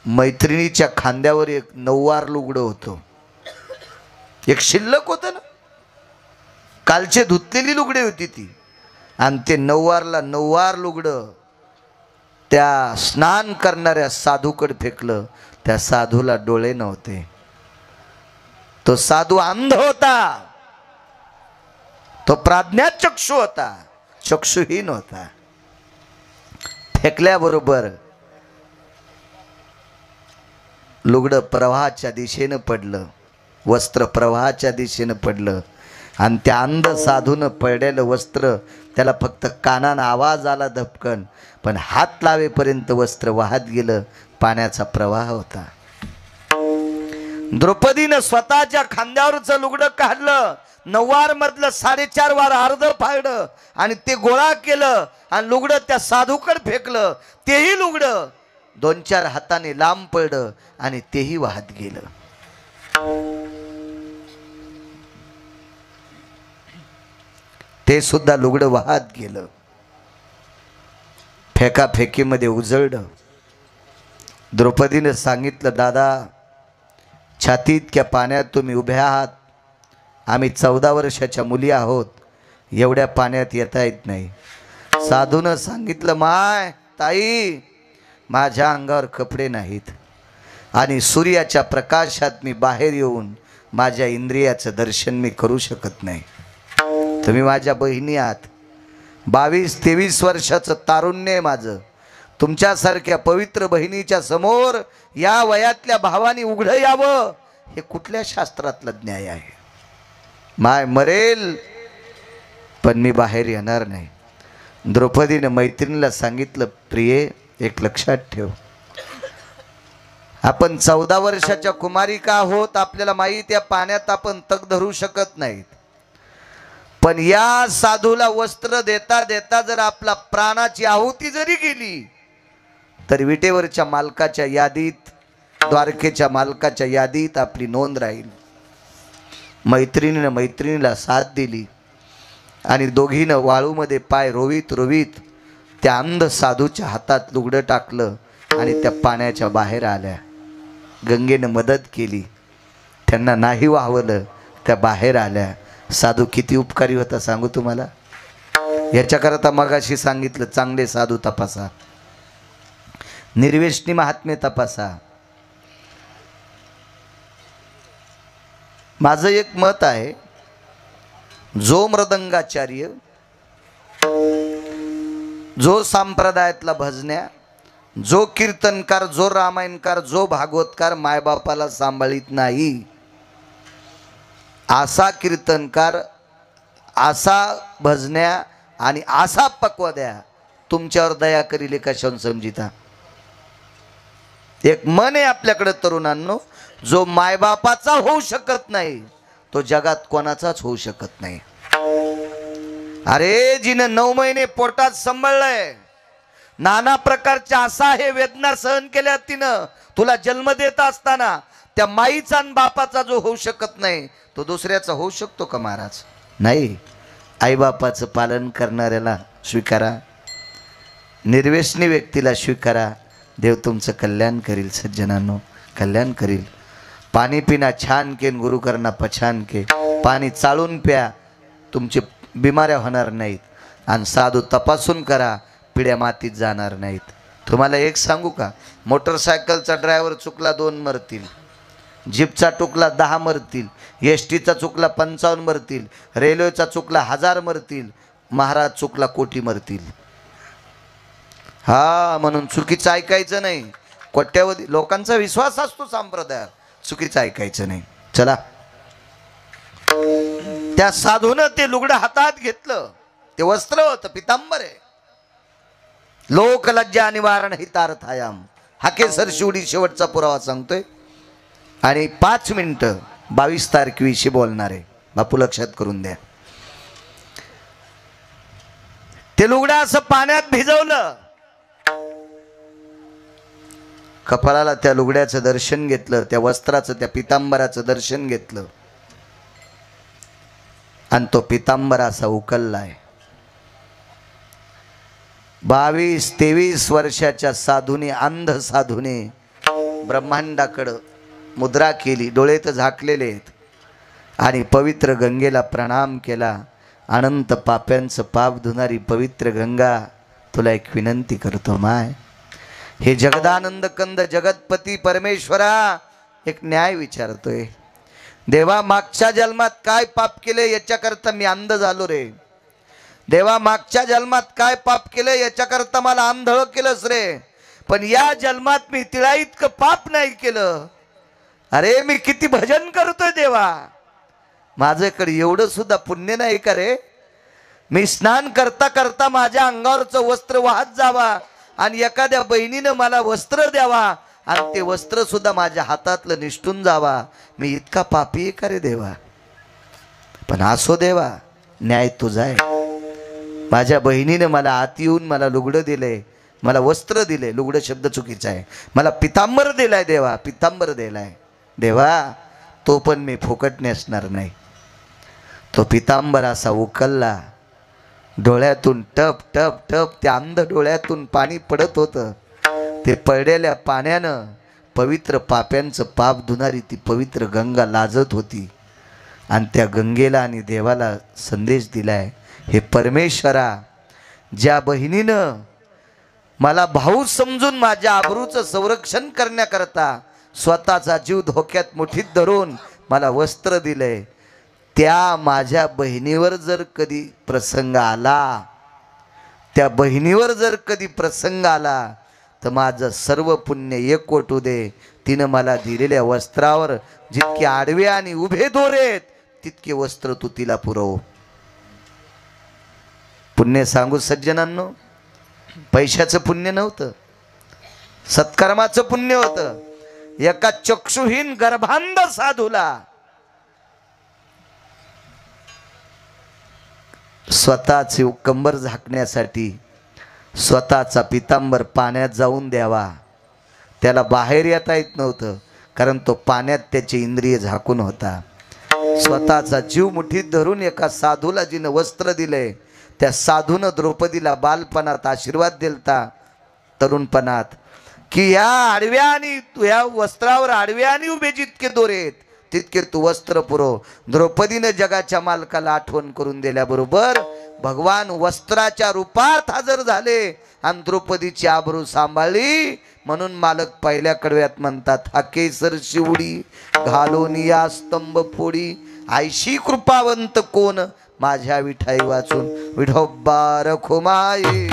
मैत्रिणीच्या खांद्यावर एक नऊवार लुगडं होतं, एक शिल्लक होतं ना, कालचे धुतलेली लुगडे होती ती, आणि ते नऊवार लुगडं त्या स्नान करणाऱ्या साधूकडे फेकलं. त्या साधूला डोळे नव्हते, तो साधू अंध होता, तो प्राज्ञाचक्षु होता, चक्षुहीन होता. फेकल्याबरोबर लुगडं प्रवाहाच्या दिशेनं पडलं, वस्त्र प्रवाहाच्या दिशेनं पडलं, आणि त्या अंध साधूनं पडलेलं वस्त्र त्याला फक्त कानानं आवाज आला धपकन, पण हात लावेपर्यंत वस्त्र वाहत गेलं. पाण्याचा प्रवाह होता. द्रौपदीनं स्वतःच्या खांद्यावरचं लुगडं काढलं, नऊवार मधलं 4.5 वार अर्ध फाडलं आणि ते गोळा केलं आणि लुगडं त्या साधूकडे फेकलं. तेही लुगडं 2-4 हाताने लांब पडलं आणि तेही वाहत गेलं. ते सुद्धा लुगडं वाहत गेलं. फेकाफेकीमध्ये उजळलं. द्रौपदीने सांगितलं, दादा, छाती इतक्या पाण्यात तुम्ही उभ्या आहात, आम्ही 14 वर्षाच्या मुली आहोत, एवढ्या पाण्यात येता येत नाही. साधूनं सांगितलं, माय ताई, माझ्या अंगावर कपडे नाहीत आणि सूर्याच्या प्रकाशात मी बाहेर येऊन माझ्या इंद्रियाचं दर्शन मी करू शकत नाही. तुम्ही माझ्या बहिणी आहात, 22-23 वर्षाचं तारुण्य आहे माझं. तुमच्यासारख्या पवित्र बहिणीच्या समोर या वयातल्या भावानी उघडं यावं, हे कुठल्या शास्त्रातलं न्याय आहे? माय मरेल पण मी बाहेर येणार नाही. द्रौपदीने मैत्रिणीला सांगितलं, प्रिये, एक लक्षात ठेव, आपण 14 वर्षाच्या कुमारिका आहोत, आपल्याला माहीत या पाण्यात आपण तग धरू शकत नाहीत, पण या साधूला वस्त्र देता देता जर आपला प्राणाची आहुती जरी गेली तर विटेवरच्या मालकाच्या यादीत, द्वारकेच्या मालकाच्या यादीत आपली नोंद राहील. मैत्रिणीला साथ दिली आणि दोघीनं वाळूमध्ये पाय रोवीत रोवीत त्या अंध साधूच्या हातात लुगडं टाकलं आणि त्या पाण्याच्या बाहेर आल्या. गंगेनं मदत केली, त्यांना नाही वाहवलं, त्या बाहेर आल्या. साधू किती उपकारी होता सांगू तुम्हाला. याच्याकरता मगाशी सांगितलं, चांगले साधू तपासा, निर्वेशनी महात्म्य तपासा. माझं एक मत आहे, जो मृदंगाचार्य, जो संप्रदायातला भजन्या, जो कीर्तनकार, जो रामायणकार, जो भागवतकार मायबापाला सांभाळीत नाही, असा कीर्तनकार, असा भजन्या आणि असा पक्वद्या तुमच्यावर दया करील कशावरून समजिता. एक मन आहे आपल्याकडे तरुणांनो, जो मायबापाचा होऊ शकत नाही तो जगात कोणाचाच होऊ शकत नाही. अरे, जिनं 9 महिने पोटात सांभाळलंय, नाना प्रकारच्या असा हे वेदना सहन केल्या तिनं, तुला जन्म देत असताना त्या माईचा आणि बापाचा जो होऊ शकत नाही तो दुसऱ्याचा होऊ शकतो का महाराज? नाही. आईबापाचं पालन करणाऱ्याला स्वीकारा, निर्व्यसनी व्यक्तीला स्वीकारा, देव तुमचं कल्याण करील. सज्जनांनो, कल्याण करील. पाणी पिना छान के, गुरु करना पछान के. पाणी चाळून प्या, तुमचे बिमाऱ्या होणार नाहीत, आणि साधू तपासून करा, पिढ्या मातीत जाणार नाहीत. तुम्हाला एक सांगू का, मोटरसायकलचा ड्रायव्हर चुकला 2 मरतील, जीपचा चुकला 10 मरतील, एसटीचा चुकला 55 मरतील, रेल्वेचा चुकला 1000 मरतील, महाराज चुकला कोटी मरतील. हा, म्हणून चुकीचं ऐकायचं नाही. कोट्यावधी लोकांचा विश्वास असतो संप्रदायात, चुकीचं ऐकायचं नाही. चला, त्या साधूनं ते लुगडं हातात घेतलं, ते वस्त्र होतं, पितांबर आहे. लोकलज्जा निवारण हितार्थायाम, हाकेसर शिवडी शेवटचा पुरावा सांगतोय. आणि 5 मिनिटं 22 तारखेविषयी बोलणार आहे, बापू लक्षात करून द्या. ते लुगडं असं पाण्यात भिजवलं, कपाळाला त्या लुगड्याचं दर्शन घेतलं, त्या वस्त्राचं, त्या पितांबराचं दर्शन घेतलं, आणि तो पितांबर असा उकललाय. 22-23 वर्षाच्या साधूने, अंध साधूने ब्रह्मांडाकडं मुद्रा केली, डोळे तर झाकलेले आहेत, आणि पवित्र गंगेला प्रणाम केला. अनंत पाप्यांचं पाप धुणारी पवित्र गंगा, तुला एक विनंती करतो माय, हे जगदानंद कंद जगतपती परमेश्वरा, एक न्याय विचारतोय. देवा, मागच्या जन्मात काय पाप केले याच्याकरता मी अंध झालो रे. देवा, मागच्या जन्मात काय पाप केले याच्याकरता मला आंधळ केलंस रे. पण या जन्मात मी तिळा इतकं पाप नाही केलं. अरे मी किती भजन करतोय देवा, माझ्याकडे एवढं सुद्धा पुण्य नाही का रे. मी स्नान करता करता माझ्या अंगावरचं वस्त्र वाहत जावा आणि एखाद्या बहिणीनं मला वस्त्र द्यावा आणि ते वस्त्र सुद्धा माझ्या हातातलं निष्ठून जावा. मी इतका पापी आहे का रे देवा. पण असो देवा, न्याय तुझा आहे. माझ्या बहिणीने मला आत येऊन मला लुगडं दिलंय, मला वस्त्र दिले, लुगडं शब्द चुकीचा आहे, मला पितांबर दिलाय देवा, पितांबर दिलाय देवा. तो पण मी फुकट नेसणार नाही. तो पितांबर असा उकलला, डोळ्यातून टप टप टप त्या अंध डोळ्यातून पाणी पडत होतं. ते पडलेल्या पाण्यानं पवित्र पाप्यांचं पाप धुणारी ती पवित्र गंगा लाजत होती. आणि त्या गंगेला आणि देवाला संदेश दिलाय, हे परमेश्वरा, ज्या बहिणीनं मला भाऊ समजून माझ्या आबरूचं संरक्षण करण्याकरता स्वतःचा जीव धोक्यात मुठीत धरून मला वस्त्र दिलंय, त्या माझ्या बहिणीवर जर कधी प्रसंग आला, त्या बहिणीवर जर कधी प्रसंग आला तर माझं सर्व पुण्य एकवटू दे. तिनं मला दिलेल्या वस्त्रावर जितके आडवे आणि उभे दोरेत तितके वस्त्र तू तिला पुरव. पुण्य सांगू सज्जनांनो, पैशाचं पुण्य नव्हतं, सत्कर्माचं पुण्य होतं. एका चक्षुहीन गर्भांध साधूला स्वतःचे कंबर झाकण्यासाठी स्वतःचा पितांबर पाण्यात जाऊन द्यावा. त्याला बाहेर येता येत नव्हतं, कारण तो पाण्यात त्याचे इंद्रिय झाकून होता. स्वतःचा जीव मुठीत धरून एका साधूला जिनं वस्त्र दिले, त्या साधूनं द्रौपदीला बालपणात आशीर्वाद दिलता, तरुणपणात, की या आडव्या आणि या वस्त्रावर आडव्या आणि उभे जितके दोरेत तितके तू वस्त्र पुरव. द्रौपदीने जगाच्या मालकाला आठवण करून दिल्याबरोबर भगवान वस्त्राच्या रूपात हजर झाले आणि द्रौपदीची आबरू सांभाळली. म्हणून मालक पहिल्या कडव्यात म्हणतात, हा केसर शिवडी घालून या स्तंभ फोडी, आयशी कृपावंत कोण माझ्या विठाई वाचून, विठोबा रखुमाई.